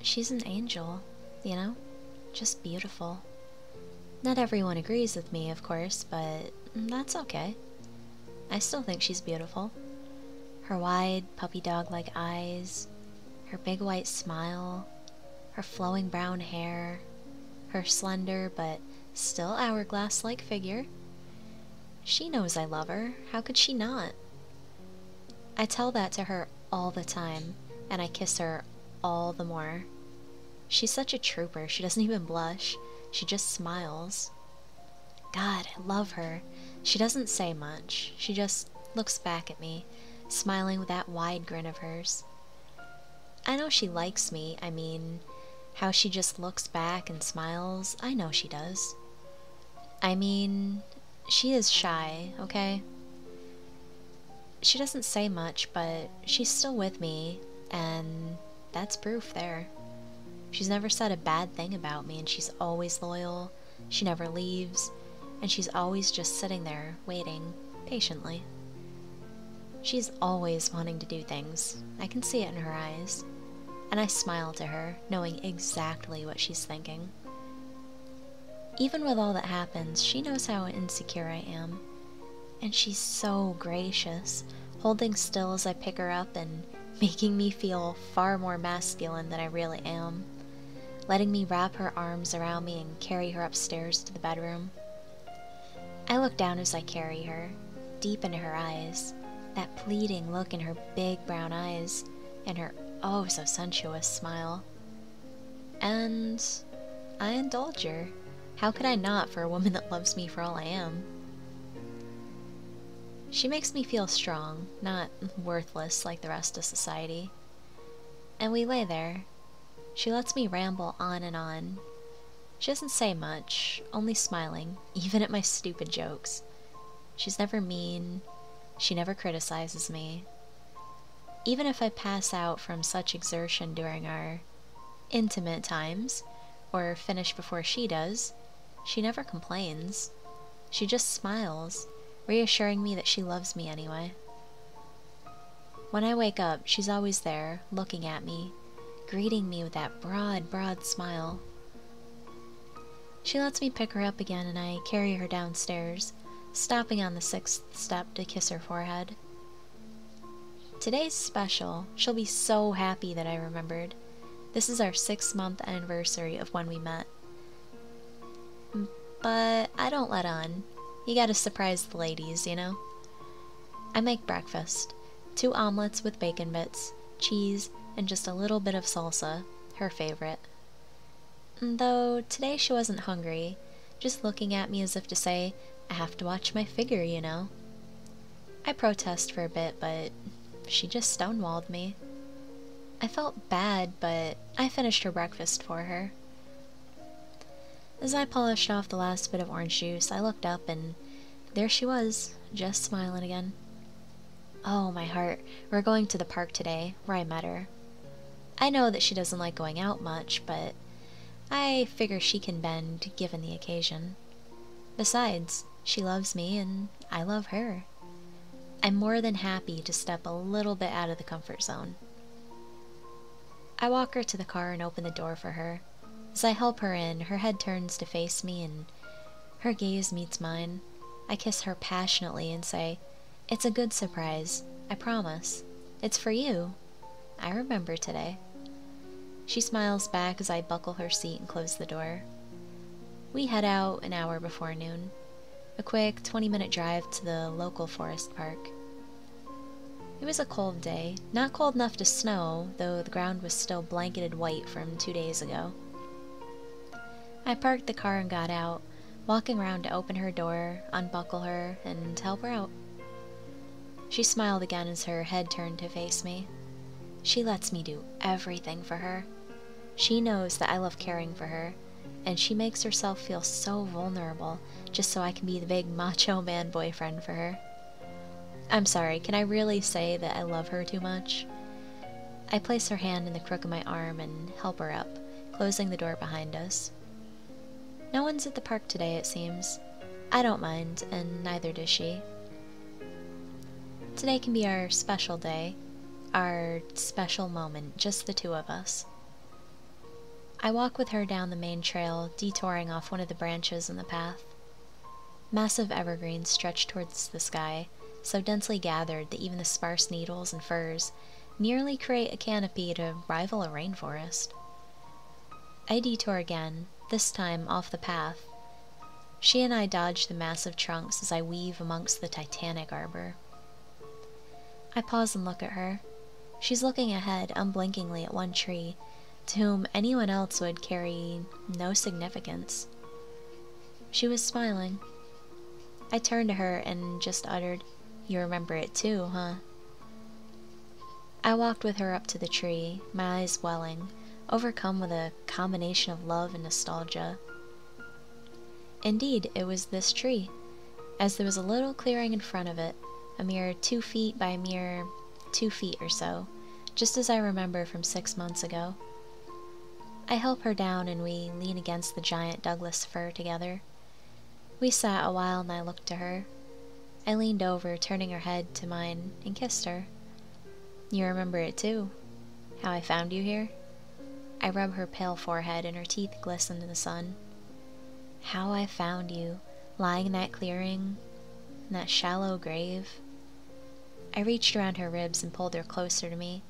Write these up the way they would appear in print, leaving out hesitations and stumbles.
She's an angel, you know? Just beautiful. Not everyone agrees with me, of course, but that's okay. I still think she's beautiful. Her wide, puppy dog-like eyes, her big white smile, her flowing brown hair, her slender but still hourglass-like figure. She knows I love her. How could she not? I tell that to her all the time, and I kiss her all the more. She's such a trooper. She doesn't even blush. She just smiles. God, I love her. She doesn't say much. She just looks back at me, smiling with that wide grin of hers. I know she likes me. I mean, how she just looks back and smiles, I know she does. I mean, she is shy, okay? She doesn't say much, but she's still with me, and that's proof there. She's never said a bad thing about me, and she's always loyal. She never leaves, and she's always just sitting there, waiting, patiently. She's always wanting to do things. I can see it in her eyes. And I smile to her, knowing exactly what she's thinking. Even with all that happens, she knows how insecure I am. And she's so gracious, holding still as I pick her up and making me feel far more masculine than I really am, letting me wrap her arms around me and carry her upstairs to the bedroom. I look down as I carry her, deep into her eyes, that pleading look in her big brown eyes, and her oh so sensuous smile. And I indulge her. How could I not for a woman that loves me for all I am? She makes me feel strong, not worthless like the rest of society. And we lay there. She lets me ramble on and on. She doesn't say much, only smiling, even at my stupid jokes. She's never mean. She never criticizes me. Even if I pass out from such exertion during our intimate times, or finish before she does, she never complains. She just smiles, reassuring me that she loves me anyway. When I wake up, she's always there, looking at me, greeting me with that broad, broad smile. She lets me pick her up again, and I carry her downstairs, stopping on the 6th step to kiss her forehead. Today's special. She'll be so happy that I remembered. This is our 6-month anniversary of when we met. But I don't let on. You gotta surprise the ladies, you know? I make breakfast. 2 omelets with bacon bits, cheese, and just a little bit of salsa, her favorite. Though today she wasn't hungry, just looking at me as if to say, I have to watch my figure, you know? I protest for a bit, but she just stonewalled me. I felt bad, but I finished her breakfast for her. As I polished off the last bit of orange juice, I looked up and there she was, just smiling again. Oh, my heart, we're going to the park today, where I met her. I know that she doesn't like going out much, but I figure she can bend given the occasion. Besides, she loves me and I love her. I'm more than happy to step a little bit out of the comfort zone. I walk her to the car and open the door for her. As I help her in, her head turns to face me and her gaze meets mine. I kiss her passionately and say, "It's a good surprise, I promise. It's for you. I remember today." She smiles back as I buckle her seat and close the door. We head out an hour before noon. A quick 20-minute drive to the local forest park. It was a cold day, not cold enough to snow, though the ground was still blanketed white from 2 days ago. I parked the car and got out, walking around to open her door, unbuckle her, and help her out. She smiled again as her head turned to face me. She lets me do everything for her. She knows that I love caring for her, and she makes herself feel so vulnerable just so I can be the big macho man boyfriend for her. I'm sorry, can I really say that I love her too much? I place her hand in the crook of my arm and help her up, closing the door behind us. No one's at the park today, it seems. I don't mind, and neither does she. Today can be our special day, our special moment, just the two of us. I walk with her down the main trail, detouring off one of the branches in the path. Massive evergreens stretch towards the sky, so densely gathered that even the sparse needles and firs nearly create a canopy to rival a rainforest. I detour again, this time off the path. She and I dodge the massive trunks as I weave amongst the titanic arbor. I pause and look at her. She's looking ahead unblinkingly at one tree, to whom anyone else would carry no significance. She was smiling. I turned to her and just uttered, "You remember it too, huh?" I walked with her up to the tree, my eyes welling, overcome with a combination of love and nostalgia. Indeed, it was this tree, as there was a little clearing in front of it, a mere 2 feet by a mere 2 feet or so, just as I remember from 6 months ago. I help her down and we lean against the giant Douglas fir together. We sat a while and I looked to her. I leaned over, turning her head to mine, and kissed her. "You remember it too? How I found you here?" I rub her pale forehead and her teeth glisten in the sun. "How I found you, lying in that clearing, in that shallow grave." I reached around her ribs and pulled her closer to me,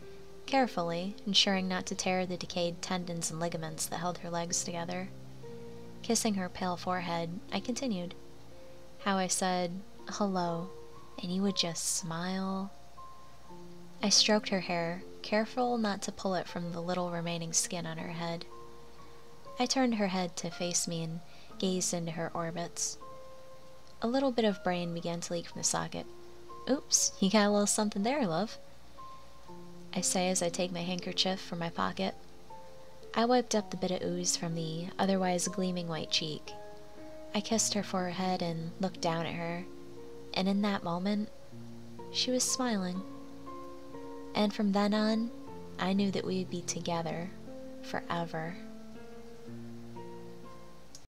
carefully, ensuring not to tear the decayed tendons and ligaments that held her legs together. Kissing her pale forehead, I continued. How I said, "Hello," and you would just smile. I stroked her hair, careful not to pull it from the little remaining skin on her head. I turned her head to face me and gazed into her orbits. A little bit of brain began to leak from the socket. "Oops, you got a little something there, love," I say as I take my handkerchief from my pocket. I wiped up the bit of ooze from the otherwise gleaming white cheek. I kissed her forehead and looked down at her, and in that moment, she was smiling. And from then on, I knew that we would be together forever.